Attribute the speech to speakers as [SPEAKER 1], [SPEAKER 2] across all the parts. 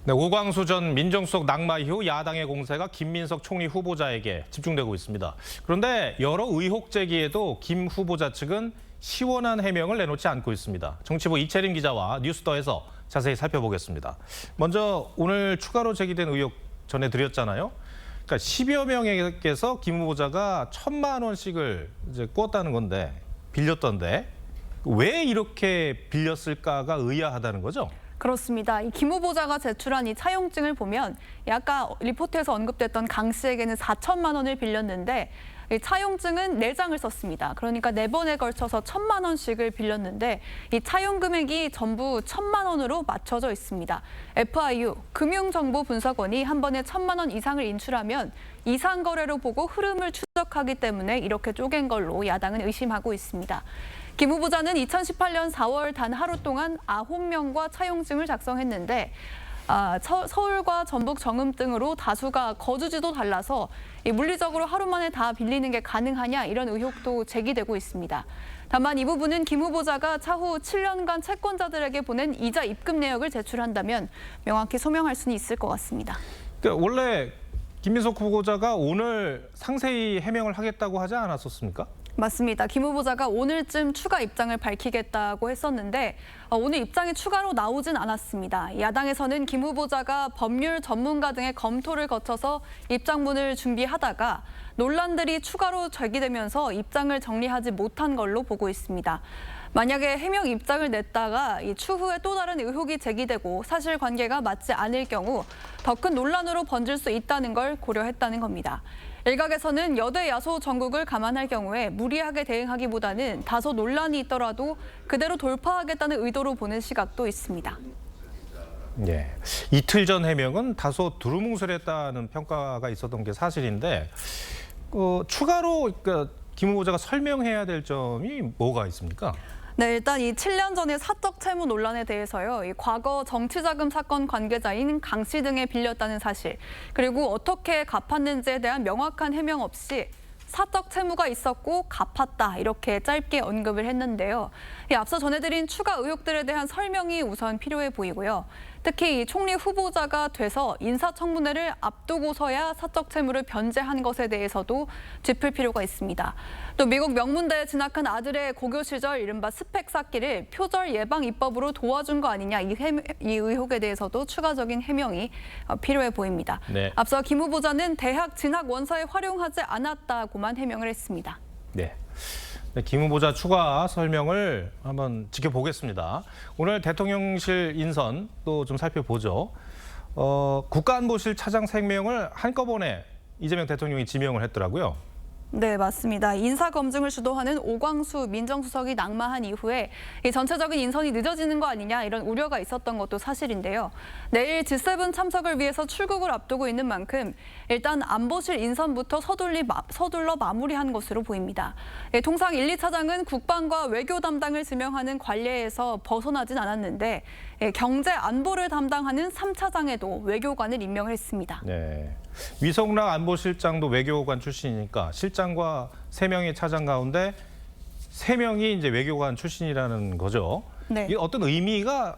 [SPEAKER 1] 네, 오광수 전 민정수석 낙마 이후 야당의 공세가 김민석 총리 후보자에게 집중되고 있습니다. 그런데 여러 의혹 제기에도 김 후보자 측은 시원한 해명을 내놓지 않고 있습니다. 정치부 이채림 기자와 뉴스더에서 자세히 살펴보겠습니다. 먼저 오늘 추가로 제기된 의혹 전해드렸잖아요. 그러니까 10여 명에게서 김 후보자가 1,000만 원씩을 이제 꿨다는 건데, 빌렸던데 왜 이렇게 빌렸을까가 의아하다는 거죠?
[SPEAKER 2] 그렇습니다. 이 김 후보자가 제출한 이 차용증을 보면 아까 리포트에서 언급됐던 강 씨에게는 4천만 원을 빌렸는데 이 차용증은 4장을 썼습니다. 그러니까 4번에 걸쳐서 1,000만 원씩을 빌렸는데 이 차용 금액이 전부 1,000만 원으로 맞춰져 있습니다. FIU, 금융정보분석원이 한 번에 1,000만 원 이상을 인출하면 이상 거래로 보고 흐름을 추적하기 때문에 이렇게 쪼갠 걸로 야당은 의심하고 있습니다. 김 후보자는 2018년 4월 단 하루 동안 9명과 차용증을 작성했는데 서울과 전북 정읍 등으로 다수가 거주지도 달라서 물리적으로 하루 만에 다 빌리는 게 가능하냐 이런 의혹도 제기되고 있습니다. 다만 이 부분은 김 후보자가 차후 7년간 채권자들에게 보낸 이자 입금 내역을 제출한다면 명확히 소명할 수는 있을 것 같습니다.
[SPEAKER 1] 그러니까 원래 김민석 후보자가 오늘 상세히 해명을 하겠다고 하지 않았었습니까?
[SPEAKER 2] 맞습니다. 김 후보자가 오늘쯤 추가 입장을 밝히겠다고 했었는데 오늘 입장이 추가로 나오진 않았습니다. 야당에서는 김 후보자가 법률 전문가 등의 검토를 거쳐서 입장문을 준비하다가 논란들이 추가로 제기되면서 입장을 정리하지 못한 걸로 보고 있습니다. 만약에 해명 입장을 냈다가 추후에 또 다른 의혹이 제기되고 사실관계가 맞지 않을 경우 더 큰 논란으로 번질 수 있다는 걸 고려했다는 겁니다. 일각에서는 여대 야소 전국을 감안할 경우에 무리하게 대응하기보다는 다소 논란이 있더라도 그대로 돌파하겠다는 의도로 보는 시각도 있습니다.
[SPEAKER 1] 네, 이틀 전 해명은 다소 두루뭉술했다는 평가가 있었던 게 사실인데 추가로 그러니까 김 후보자가 설명해야 될 점이 뭐가 있습니까?
[SPEAKER 2] 네, 일단 이 7년 전의 사적 채무 논란에 대해서요. 이 과거 정치자금 사건 관계자인 강 씨 등에 빌렸다는 사실, 그리고 어떻게 갚았는지에 대한 명확한 해명 없이 사적 채무가 있었고 갚았다 이렇게 짧게 언급을 했는데요. 앞서 전해드린 추가 의혹들에 대한 설명이 우선 필요해 보이고요. 특히 이 총리 후보자가 돼서 인사청문회를 앞두고서야 사적 채무를 변제한 것에 대해서도 짚을 필요가 있습니다. 또 미국 명문대에 진학한 아들의 고교 시절 이른바 스펙 쌓기를 표절 예방 입법으로 도와준 거 아니냐 이 의혹에 대해서도 추가적인 해명이 필요해 보입니다.
[SPEAKER 1] 네.
[SPEAKER 2] 앞서 김 후보자는 대학 진학 원서에 활용하지 않았다고만 해명을 했습니다.
[SPEAKER 1] 네. 김 후보자 추가 설명을 한번 지켜보겠습니다. 오늘 대통령실 인선 또 좀 살펴보죠. 국가안보실 차장 3명을 한꺼번에 이재명 대통령이 지명을 했더라고요.
[SPEAKER 2] 네, 맞습니다. 인사검증을 주도하는 오광수 민정수석이 낙마한 이후에 이 전체적인 인선이 늦어지는 거 아니냐 이런 우려가 있었던 것도 사실인데요. 내일 G7 참석을 위해서 출국을 앞두고 있는 만큼 일단 안보실 인선부터 서둘러 마무리한 것으로 보입니다. 통상 1, 2차장은 국방과 외교 담당을 지명하는 관례에서 벗어나진 않았는데 경제 안보를 담당하는 3차장에도 외교관을 임명을 했습니다.
[SPEAKER 1] 네. 위성락 안보실장도 외교관 출신이니까 실장과 3명의 차장 가운데 3명이 이제 외교관 출신이라는 거죠.
[SPEAKER 2] 네.
[SPEAKER 1] 이게 어떤 의미가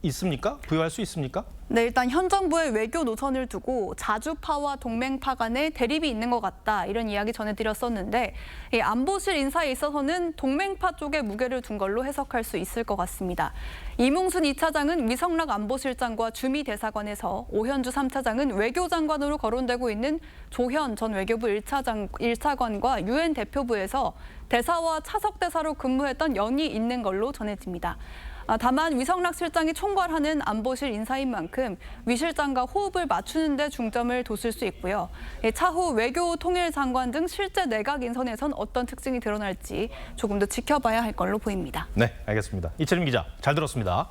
[SPEAKER 1] 있습니까? 부여할 수 있습니까?
[SPEAKER 2] 네, 일단 현 정부의 외교 노선을 두고 자주파와 동맹파 간의 대립이 있는 것 같다 이런 이야기 전해드렸었는데 이 안보실 인사에 있어서는 동맹파 쪽에 무게를 둔 걸로 해석할 수 있을 것 같습니다. 이뭉순 2차장은 위성락 안보실장과 주미 대사관에서 오현주 3차장은 외교장관으로 거론되고 있는 조현 전 외교부 1차관과 유엔 대표부에서 대사와 차석대사로 근무했던 연이 있는 걸로 전해집니다. 다만 위성락 실장이 총괄하는 안보실 인사인 만큼 위 실장과 호흡을 맞추는 데 중점을 뒀을 수 있고요. 차후 외교통일장관 등 실제 내각 인선에선 어떤 특징이 드러날지 조금 더 지켜봐야 할 걸로 보입니다.
[SPEAKER 1] 네, 알겠습니다. 이채림 기자, 잘 들었습니다.